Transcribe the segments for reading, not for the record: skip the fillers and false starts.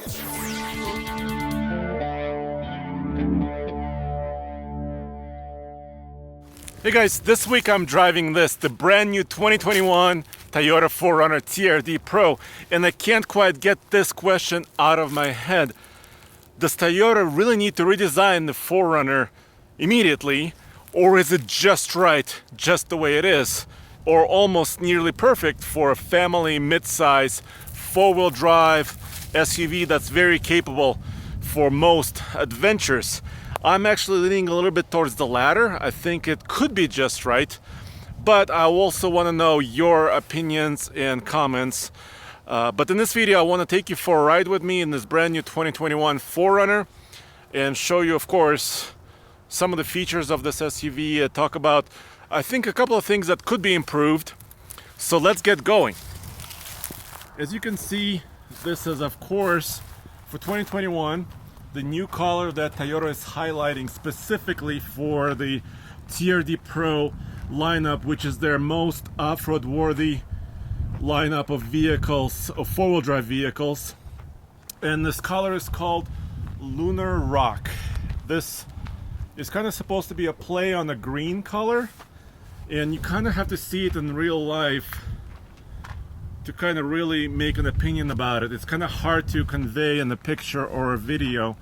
Hey guys, this week I'm driving the brand new 2021 Toyota 4Runner TRD Pro, and I can't quite get this question out of my head. Does Toyota really need to redesign the 4Runner immediately, or is it just right, just the way it is, or almost nearly perfect for a family mid-size four-wheel drive SUV that's very capable for most adventures? I'm actually leaning a little bit towards the latter. I think it could be just right, but I also want to know your opinions and comments. But in this video, I want to take you for a ride with me in this brand new 2021 4Runner and show you, of course, some of the features of this SUV, talk about, I think, a couple of things that could be improved. So let's get going. As you can see, this is, of course, for 2021, the new color that Toyota is highlighting specifically for the TRD Pro lineup, which is their most off-road worthy lineup of vehicles, of four-wheel drive vehicles. And this color is called Lunar Rock. This is kind of supposed to be a play on the green color, and you kind of have to see it in real life to kind of really make an opinion about it. It's kind of hard to convey in a picture or a video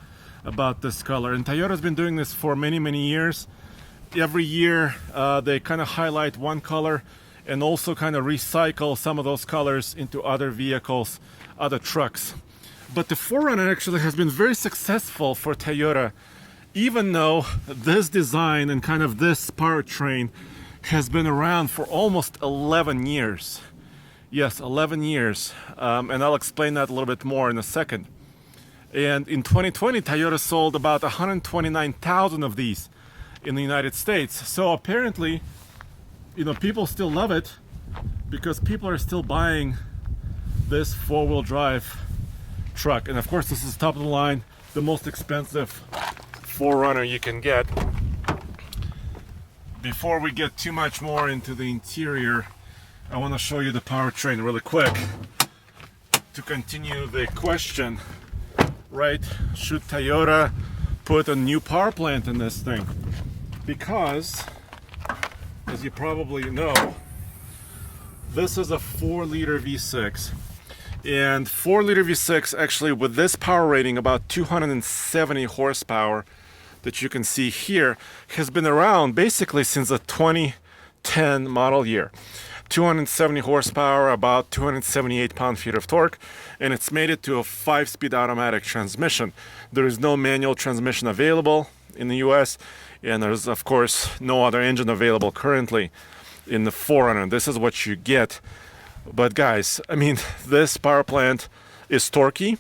about this color. And Toyota's been doing this for many years. Every year they kind of highlight one color and also kind of recycle some of those colors into other vehicles, other trucks. But the 4Runner actually has been very successful for Toyota, even though this design and kind of this powertrain has been around for almost 11 years. Yes, 11 years, and I'll explain that a little bit more in a second. And in 2020, Toyota sold about 129,000 of these in the United States. So apparently, you know, people still love it because people are still buying this four-wheel drive truck. And of course, this is top of the line, the most expensive 4Runner you can get. Before we get too much more into the interior, I want to show you the powertrain really quick to continue the question, right? Should Toyota put a new power plant in this thing? Because, as you probably know, this is a 4-liter V6. And 4-liter V6, actually, with this power rating, about 270 horsepower, that you can see here, has been around basically since the 2010 model year. 270 horsepower, about 278 pound-feet of torque, and it's made it to a 5-speed automatic transmission. There is no manual transmission available in the US, and there's, of course, no other engine available currently in the 4Runner. This is what you get. But guys, I mean, this power plant is torquey.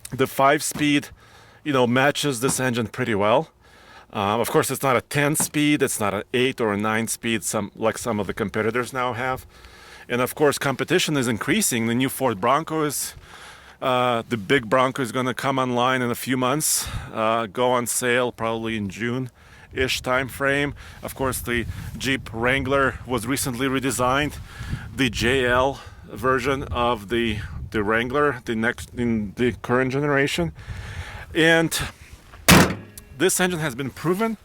The 5-speed, you know, matches this engine pretty well. Of course, it's not a 10-speed, it's not an 8 or a 9-speed, like some of the competitors now have. And of course, competition is increasing. The new Ford Bronco is, the big Bronco is going to come online in a few months, go on sale probably in June-ish time frame. Of course, the Jeep Wrangler was recently redesigned. The JL version of the Wrangler, in the current generation. And this engine has been proven.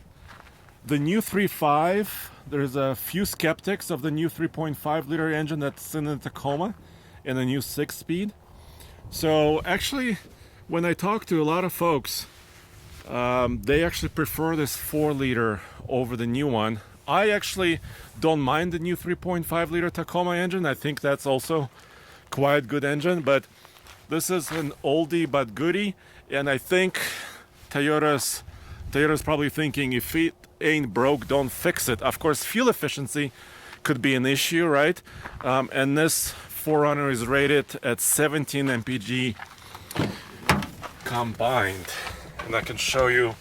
The new 3.5, there's a few skeptics of the new 3.5 liter engine that's in the Tacoma and the new 6-speed. So actually, when I talk to a lot of folks, they actually prefer this 4-liter over the new one. I actually don't mind the new 3.5 liter Tacoma engine. I think that's also quite good engine, but this is an oldie but goodie, and I think Toyota's probably thinking, if it ain't broke, don't fix it. Of course, fuel efficiency could be an issue, right? And this 4Runner is rated at 17 mpg combined. And I can show you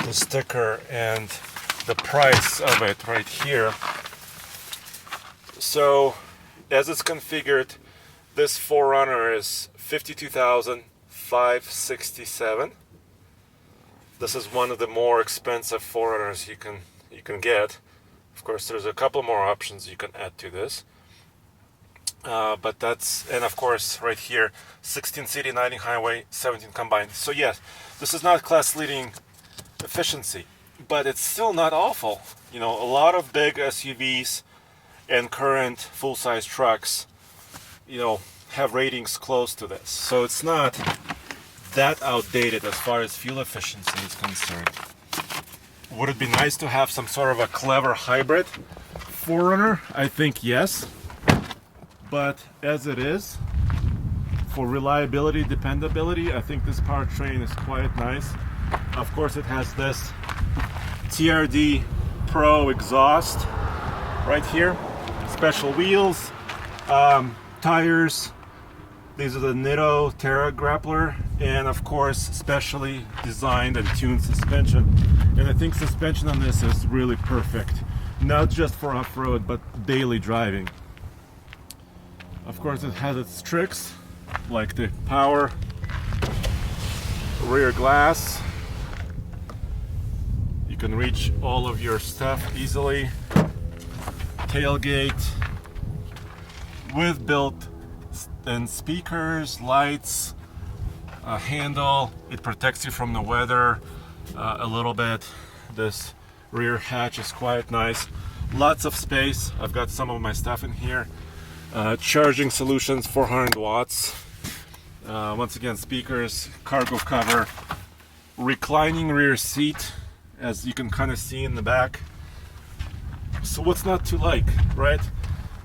the sticker and the price of it right here. So, as it's configured, this 4Runner is $52,567. This is one of the more expensive 4Runners you can get. Of course, there's a couple more options you can add to this. But that's, and of course right here, 16 city, 19 highway, 17 combined. So yes, this is not class leading efficiency, but it's still not awful. You know, a lot of big SUVs and current full-size trucks, you know, have ratings close to this. So it's not that outdated as far as fuel efficiency is concerned. Would it be nice to have some sort of a clever hybrid 4Runner? I think yes. But as it is, for reliability, dependability, I think this powertrain is quite nice. Of course, it has this TRD Pro exhaust right here, special wheels, tires. These are the Nitto Terra Grappler, and of course, specially designed and tuned suspension. And I think suspension on this is really perfect, not just for off-road, but daily driving. Of course, it has its tricks, like the power rear glass. You can reach all of your stuff easily. Tailgate with built-in speakers, lights, a handle. It protects you from the weather a little bit. This rear hatch is quite nice. Lots of space. I've got some of my stuff in here. Charging solutions, 400 watts. Once again, speakers, cargo cover, reclining rear seat, as you can kind of see in the back. So what's not to like, right?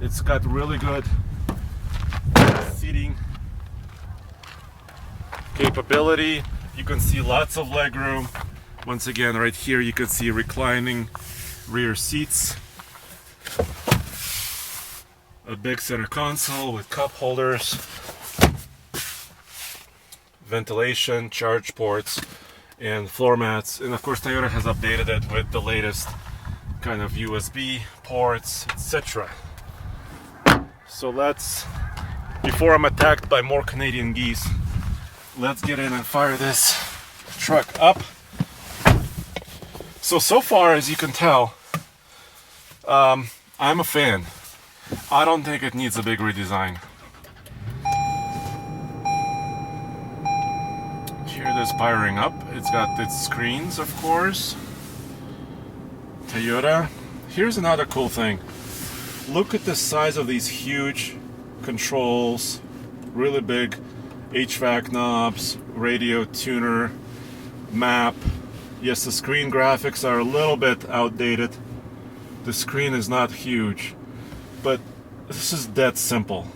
It's got really good seating capability. You can see lots of leg room. Once again, right here you can see reclining rear seats. A big center console with cup holders, ventilation, charge ports, and floor mats. And of course, Toyota has updated it with the latest kind of USB ports, etc. So let's, before I'm attacked by more Canadian geese, let's get in and fire this truck up. So far, as you can tell, I'm a fan. I don't think it needs a big redesign. Here it is firing up. It's got its screens, of course. Toyota. Here's another cool thing. Look at the size of these huge controls. Really big HVAC knobs, radio tuner, map. Yes, the screen graphics are a little bit outdated. The screen is not huge. But this is that simple,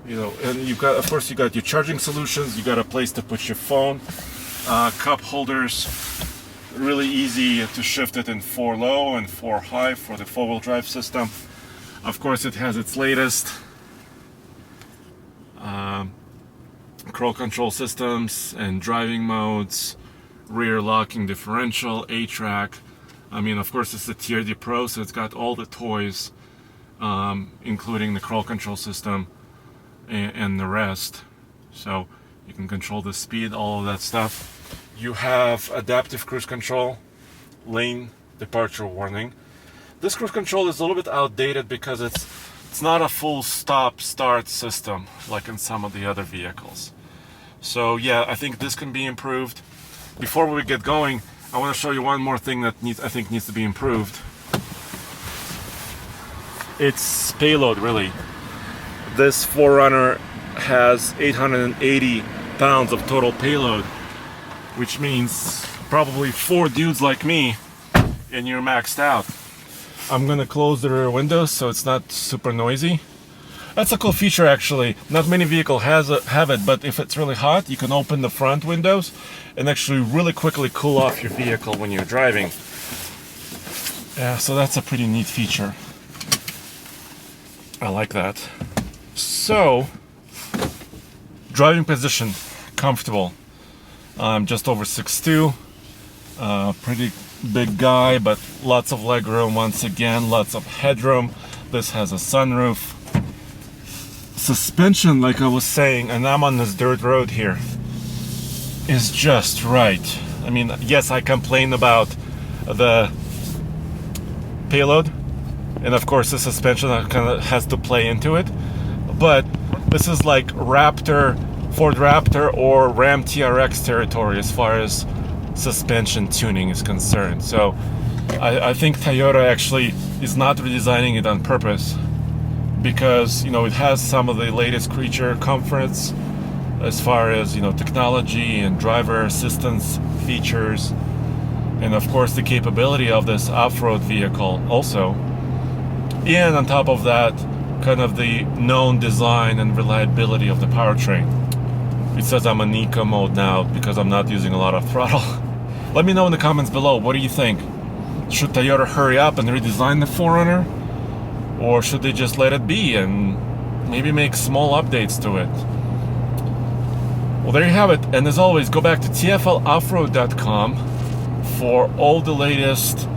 you know. And you've got, of course, you got your charging solutions. You got a place to put your phone, cup holders. Really easy to shift it in 4 low and 4 high for the 4-wheel drive system. Of course, it has its latest cruise control systems and driving modes, rear locking differential, A-track. I mean, of course, it's the TRD Pro, so it's got all the toys. Including the cruise control system and the rest. So you can control the speed, all of that stuff. You have adaptive cruise control, lane departure warning. This cruise control is a little bit outdated because it's not a full stop start system like in some of the other vehicles. So yeah, I think this can be improved. Before we get going, I want to show you one more thing that I think needs to be improved. It's payload, really. This 4Runner has 880 pounds of total payload, which means probably 4 dudes like me, and you're maxed out. I'm gonna close the rear windows so it's not super noisy. That's a cool feature, actually. Not many vehicles have it, but if it's really hot, you can open the front windows and actually really quickly cool off your vehicle when you're driving. Yeah, so that's a pretty neat feature. I like that. So, driving position, comfortable. I'm just over 6'2", pretty big guy, but lots of leg room once again, lots of headroom. This has a sunroof. Suspension, like I was saying, and I'm on this dirt road here, is just right. I mean, yes, I complain about the payload, and of course the suspension kind of has to play into it, but this is like Ford Raptor or Ram TRX territory as far as suspension tuning is concerned. So I think Toyota actually is not redesigning it on purpose, because it has some of the latest creature comforts as far as technology and driver assistance features, and of course the capability of this off-road vehicle also. And on top of that, kind of the known design and reliability of the powertrain. It says I'm in eco mode now because I'm not using a lot of throttle. Let me know in the comments below, what do you think? Should Toyota hurry up and redesign the 4Runner? Or should they just let it be and maybe make small updates to it? Well, there you have it. And as always, go back to TFLoffroad.com for all the latest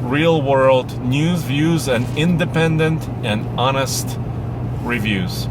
real-world news, views, and independent and honest reviews.